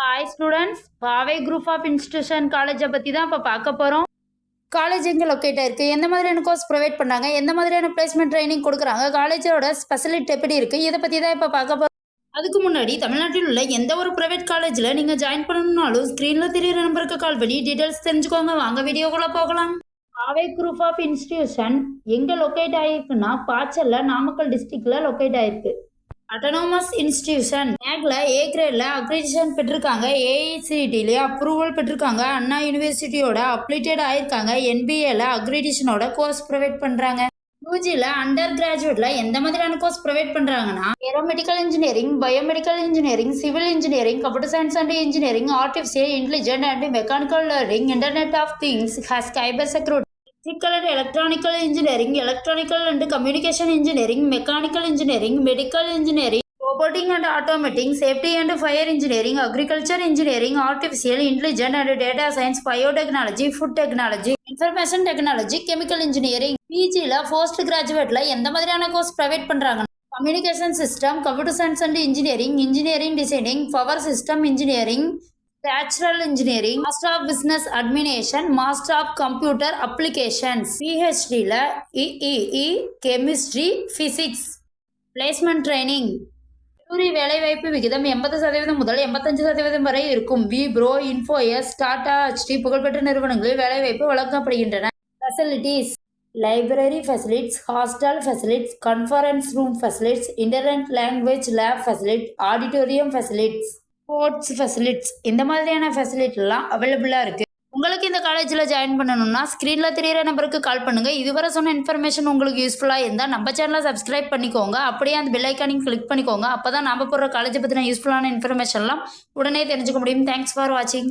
Hi students, பாவை group of institution காலேஜை பற்றி தான் இப்போ பார்க்க போகிறோம். காலேஜ் எங்கே லொக்கேட் ஆயிருக்கு, எந்த மாதிரியான கோர்ஸ் ப்ரொவைட் பண்ணாங்க, எந்த மாதிரியான பிளேஸ்மெண்ட் ட்ரைனிங் கொடுக்குறாங்க, காலேஜோட ஸ்பெஷலிட்டி எப்படி இருக்குது, இதை பற்றி தான் இப்போ பார்க்க போகிறோம். அதுக்கு முன்னாடி தமிழ்நாட்டில் உள்ள எந்த ஒரு ப்ரைவேட் காலேஜில் நீங்கள் ஜாயின் பண்ணணும்னாலும் ஸ்க்ரீனில் தெரியுற நம்பருக்கு கால் பண்ணி டீட்டெயில்ஸ் தெரிஞ்சுக்கோங்க. வாங்க வீடியோக்குள்ளே போகலாம். பாவை குரூப் ஆஃப் இன்ஸ்டிடியூஷன் எங்கே லொக்கேட் ஆகிருக்குன்னா பாச்சல்ல, நாமக்கல் டிஸ்ட்ரிக்டில் லொக்கேட் ஆயிருக்கு. அட்டானமஸ் இன்ஸ்டிடியூஷன் நேக்ல ஏ கிரேட்ல அக்ரிடிஷன் பெற்றிருக்காங்க, ஏஐசிடில அப்ரூவல் பெற்றிருக்காங்க, அண்ணா யூனிவர்சிட்டியோட அப்ளிகேட் ஆயிருக்காங்க, என்பிஏல அக்ரிடிஷனோட கோர்ஸ் ப்ரொவைட் பண்றாங்க. யூஜியில் அண்டர் கிராஜுவேட்ல எந்த மாதிரியான கோர்ஸ் ப்ரொவைட் பண்றாங்கன்னா aeromedical engineering, biomedical engineering, civil engineering, computer science and engineering, artificial intelligent and mechanical learning, internet of things, cyber security, Electrical and electronical engineering, electronical and communication engineering, mechanical engineering, medical engineering, robotic and automating, safety and fire engineering, agriculture engineering, artificial intelligence and data science, biotechnology, food technology, information technology, chemical engineering. PGல post கிராஜுவேட்ல எந்த மாதிரியான course provide பண்றாங்க? Communication system, computer science and engineering, engineering designing, power system engineering, Natural Engineering, Master of Business Administration, Master of Computer Applications, PhDல EEE, Chemistry, Physics. Placement Training. கல்லூரி வேலைவாய்ப்பு விகிதம் 80% முதல் 85% வரை இருக்கும். விப்ரோ, இன்ஃபோஎஸ், டாடா, ஹெச்டி புகழ்பெற்ற நிறுவனங்களில் வேலைவாய்ப்பு வழங்கப்படுகின்றன. Facilities. Library facilities, hostel facilities, conference room facilities, internet language lab facilities, auditorium facilities, sports facilities, இந்த மாதிரியான ஃபெசிலிட்டிலாம் அவைலபிளாக இருக்குது. உங்களுக்கு இந்த காலேஜில் ஜாயின் பண்ணணும்னா ஸ்க்ரீனில் தெரியிற நம்பருக்கு கால் பண்ணுங்கள். இதுவரை சொன்ன இன்ஃபர்மேஷன் உங்களுக்கு யூஸ்ஃபுல்லாக இருந்தால் நம்ம சேனலை சப்ஸ்கிரைப் பண்ணிக்கோங்க. அப்படியே அந்த பெல் ஐக்கானையும் கிளிக் பண்ணிக்கோங்க. அப்போ தான் நம்ம போடுற காலேஜை பற்றின யூஸ்ஃபுல்லான இன்ஃபர்மேஷன்லாம் உடனே தெரிஞ்சுக்க முடியும். தேங்க்ஸ் ஃபார் வாட்சிங்.